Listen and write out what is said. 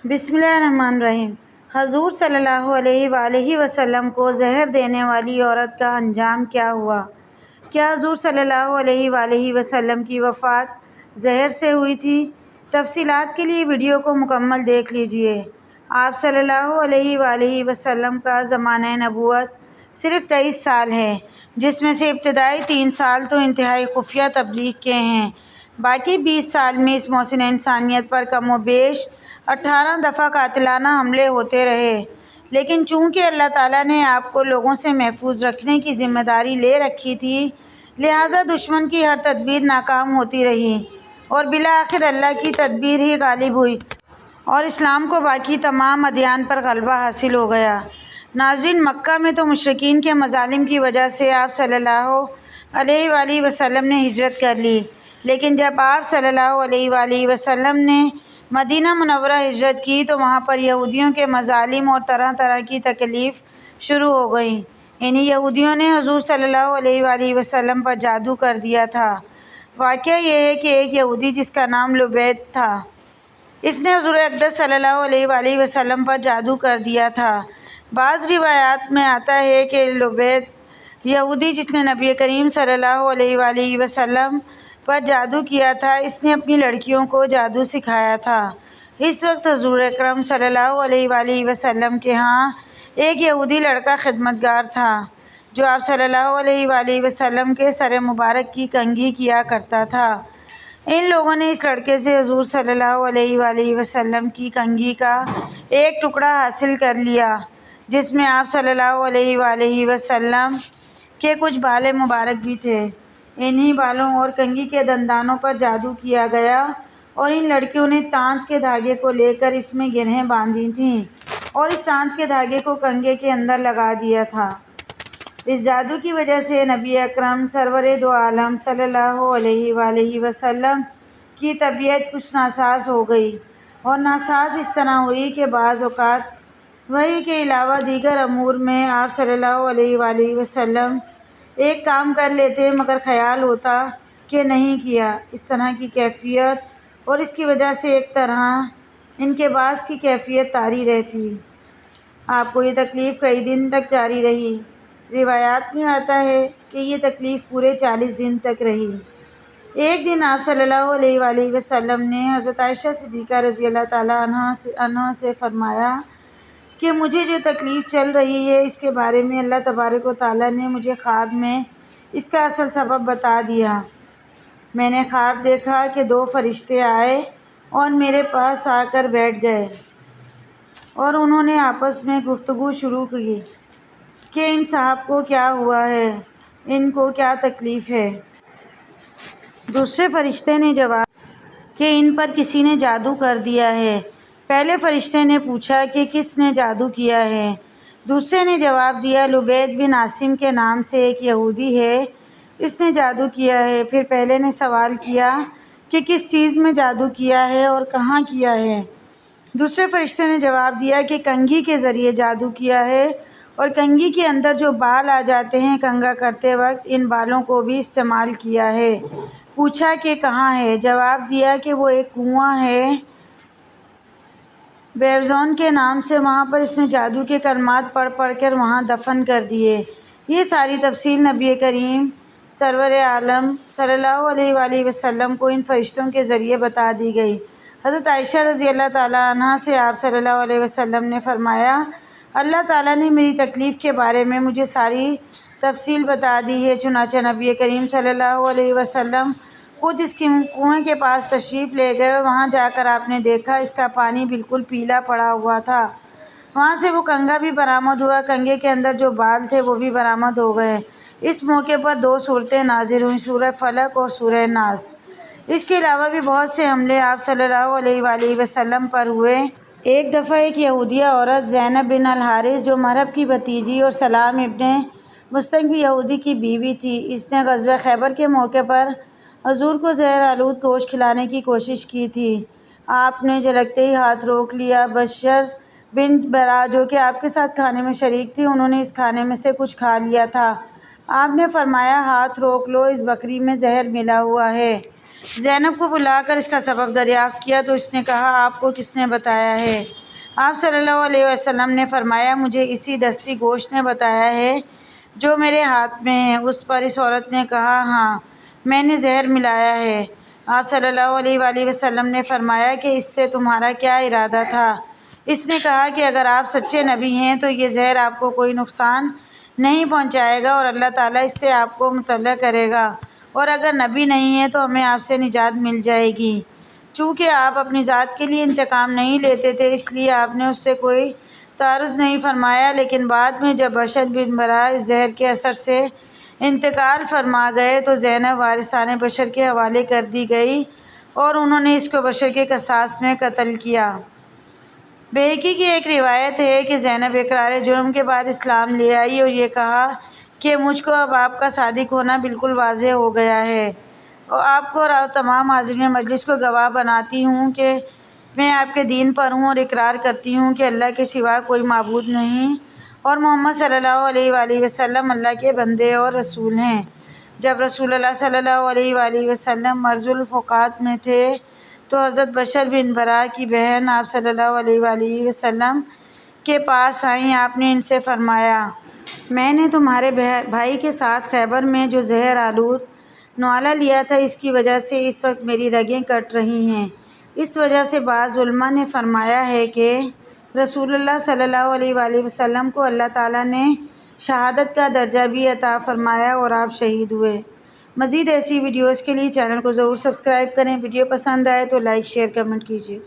بسم اللہ الرحمن الرحیم۔ حضور صلی اللہ علیہ وآلہ وسلم کو زہر دینے والی عورت کا انجام کیا ہوا؟ کیا حضور صلی اللہ علیہ وآلہ وسلم کی وفات زہر سے ہوئی تھی؟ تفصیلات کے لیے ویڈیو کو مکمل دیکھ لیجیے۔ آپ صلی اللہ علیہ وآلہ وسلم کا زمانہ نبوت صرف 23 سال ہے، جس میں سے ابتدائی 3 سال تو انتہائی خفیہ تبلیغ کے ہیں۔ باقی 20 سال میں اس محسن انسانیت پر کم و بیش 18 دفعہ قاتلانہ حملے ہوتے رہے، لیکن چونکہ اللہ تعالیٰ نے آپ کو لوگوں سے محفوظ رکھنے کی ذمہ داری لے رکھی تھی، لہٰذا دشمن کی ہر تدبیر ناکام ہوتی رہی اور بالآخر اللہ کی تدبیر ہی غالب ہوئی اور اسلام کو باقی تمام ادیان پر غلبہ حاصل ہو گیا۔ ناظرین، مکہ میں تو مشرکین کے مظالم کی وجہ سے آپ صلی اللہ علیہ وآلہ وسلم نے ہجرت کر لی، لیکن جب آپ صلی اللہ علیہ وآلہ وسلم نے مدینہ منورہ ہجرت کی تو وہاں پر یہودیوں کے مظالم اور طرح طرح کی تکالیف شروع ہو گئیں۔ انہی یہودیوں نے حضور صلی اللہ علیہ وآلہ وسلم پر جادو کر دیا تھا۔ واقعہ یہ ہے کہ ایک یہودی جس کا نام لبید تھا، اس نے حضور اقدس صلی اللہ علیہ وآلہ وسلم پر جادو کر دیا تھا۔ بعض روایات میں آتا ہے کہ لبید یہودی جس نے نبی کریم صلی اللہ علیہ وآلہ وسلم پر جادو کیا تھا، اس نے اپنی لڑکیوں کو جادو سکھایا تھا۔ اس وقت حضور اکرم صلی اللہ علیہ وآلہ وسلم کے ہاں ایک یہودی لڑکا خدمتگار تھا، جو آپ صلی اللہ علیہ وآلہ وسلم کے سر مبارک کی کنگھی کیا کرتا تھا۔ ان لوگوں نے اس لڑکے سے حضور صلی اللہ علیہ وآلہ وسلم کی کنگھی کا ایک ٹکڑا حاصل کر لیا، جس میں آپ صلی اللہ علیہ وآلہ وسلم کے کچھ بال مبارک بھی تھے۔ انہی بالوں اور کنگھی کے دندانوں پر جادو کیا گیا اور ان لڑکیوں نے تانت کے دھاگے کو لے کر اس میں گرہیں باندھی تھیں اور اس تانت کے دھاگے کو کنگھے کے اندر لگا دیا تھا۔ اس جادو کی وجہ سے نبی اکرم سرور دو عالم صلی اللہ علیہ وآلہ وسلم کی طبیعت کچھ ناساز ہو گئی، اور ناساز اس طرح ہوئی کہ بعض اوقات وحی کے علاوہ دیگر امور میں آپ صلی اللہ علیہ وآلہ وسلم ایک کام کر لیتے مگر خیال ہوتا کہ نہیں کیا۔ اس طرح کی کیفیت اور اس کی وجہ سے ایک طرح ان کے باعث کی کیفیت طاری رہتی۔ آپ کو یہ تکلیف کئی دن تک جاری رہی۔ روایات میں آتا ہے کہ یہ تکلیف پورے 40 دن تک رہی۔ ایک دن آپ صلی اللہ علیہ وآلہ وسلم نے حضرت عائشہ صدیقہ رضی اللہ تعالیٰ عنہا سے فرمایا کہ مجھے جو تکلیف چل رہی ہے اس کے بارے میں اللہ تبارک و تعالیٰ نے مجھے خواب میں اس کا اصل سبب بتا دیا۔ میں نے خواب دیکھا کہ 2 فرشتے آئے اور میرے پاس آ کر بیٹھ گئے اور انہوں نے آپس میں گفتگو شروع کی کہ ان صاحب کو کیا ہوا ہے، ان کو کیا تکلیف ہے۔ دوسرے فرشتے نے جواب کہ ان پر کسی نے جادو کر دیا ہے۔ پہلے فرشتے نے پوچھا کہ کس نے جادو کیا ہے؟ دوسرے نے جواب دیا، لبید بن عاصم کے نام سے ایک یہودی ہے، اس نے جادو کیا ہے۔ پھر پہلے نے سوال کیا کہ کس چیز میں جادو کیا ہے اور کہاں کیا ہے؟ دوسرے فرشتے نے جواب دیا کہ کنگھی کے ذریعے جادو کیا ہے اور کنگھی کے اندر جو بال آ جاتے ہیں کنگھا کرتے وقت، ان بالوں کو بھی استعمال کیا ہے۔ پوچھا کہ کہاں ہے؟ جواب دیا کہ وہ ایک کنواں ہے بیرزون کے نام سے، وہاں پر اس نے جادو کے کلمات پڑھ پڑھ کر وہاں دفن کر دیے۔ یہ ساری تفصیل نبی کریم سرور عالم صلی اللہ علیہ وآلہ وسلم کو ان فرشتوں کے ذریعے بتا دی گئی۔ حضرت عائشہ رضی اللہ تعالیٰ عنہا سے آپ صلی اللہ علیہ وسلم نے فرمایا، اللہ تعالیٰ نے میری تکلیف کے بارے میں مجھے ساری تفصیل بتا دی ہے۔ چنانچہ نبی کریم صلی اللہ علیہ وسلم خود اس کنویں کے پاس تشریف لے گئے اور وہاں جا کر آپ نے دیکھا اس کا پانی بالکل پیلا پڑا ہوا تھا۔ وہاں سے وہ کنگھا بھی برآمد ہوا، کنگھے کے اندر جو بال تھے وہ بھی برآمد ہو گئے۔ اس موقع پر 2 صورتیں نازل ہوئیں، سورہ فلق اور سورہ ناس۔ اس کے علاوہ بھی بہت سے حملے آپ صلی اللہ علیہ وآلہ وسلم پر ہوئے۔ ایک دفعہ ایک یہودیہ عورت زینب بن الحارث، جو مہرب کی بھتیجی اور سلام ابن مستنکب یہودی کی بیوی تھی، اس نے غزوہ خیبر کے موقع پر حضور کو زہر آلود گوشت کھلانے کی کوشش کی تھی۔ آپ نے جھلکتے ہی ہاتھ روک لیا۔ بشر بن برا، جو کہ آپ کے ساتھ کھانے میں شریک تھی، انہوں نے اس کھانے میں سے کچھ کھا لیا تھا۔ آپ نے فرمایا، ہاتھ روک لو، اس بکری میں زہر ملا ہوا ہے۔ زینب کو بلا کر اس کا سبب دریافت کیا تو اس نے کہا آپ کو کس نے بتایا ہے؟ آپ صلی اللہ علیہ وسلم نے فرمایا مجھے اسی دستی گوشت نے بتایا ہے جو میرے ہاتھ میں ہے۔ اس پر اس عورت نے کہا ہاں میں نے زہر ملایا ہے۔ آپ صلی اللہ علیہ وآلہ وسلم نے فرمایا کہ اس سے تمہارا کیا ارادہ تھا؟ اس نے کہا کہ اگر آپ سچے نبی ہیں تو یہ زہر آپ کو کوئی نقصان نہیں پہنچائے گا اور اللہ تعالیٰ اس سے آپ کو مطلع کرے گا، اور اگر نبی نہیں ہیں تو ہمیں آپ سے نجات مل جائے گی۔ چونکہ آپ اپنی ذات کے لیے انتقام نہیں لیتے تھے اس لیے آپ نے اس سے کوئی تعرض نہیں فرمایا، لیکن بعد میں جب بشر بن برا اس زہر کے اثر سے انتقال فرما گئے تو زینب وارثان بشر کے حوالے کر دی گئی اور انہوں نے اس کو بشر کے قصاص میں قتل کیا۔ بہقی کی ایک روایت ہے کہ زینب اقرار جرم کے بعد اسلام لے آئی اور یہ کہا کہ مجھ کو اب آپ کا صادق ہونا بالکل واضح ہو گیا ہے، اور آپ کو اور تمام حاضرین مجلس کو گواہ بناتی ہوں کہ میں آپ کے دین پر ہوں اور اقرار کرتی ہوں کہ اللہ کے سوا کوئی معبود نہیں اور محمد صلی اللہ علیہ وآلہ وسلم اللہ کے بندے اور رسول ہیں۔ جب رسول اللہ صلی اللہ علیہ وآلہ وسلم مرض الفقات میں تھے تو حضرت بشر بن برا کی بہن آپ صلی اللہ علیہ وآلہ وسلم کے پاس آئیں۔ آپ نے ان سے فرمایا میں نے تمہارے بھائی کے ساتھ خیبر میں جو زہر آلود نوالہ لیا تھا اس کی وجہ سے اس وقت میری رگیں کٹ رہی ہیں۔ اس وجہ سے بعض علماء نے فرمایا ہے کہ رسول اللہ صلی اللہ علیہ وآلہ وسلم کو اللہ تعالیٰ نے شہادت کا درجہ بھی عطا فرمایا اور آپ شہید ہوئے۔ مزید ایسی ویڈیوز کے لیے چینل کو ضرور سبسکرائب کریں۔ ویڈیو پسند آئے تو لائک شیئر کمنٹ کیجیے۔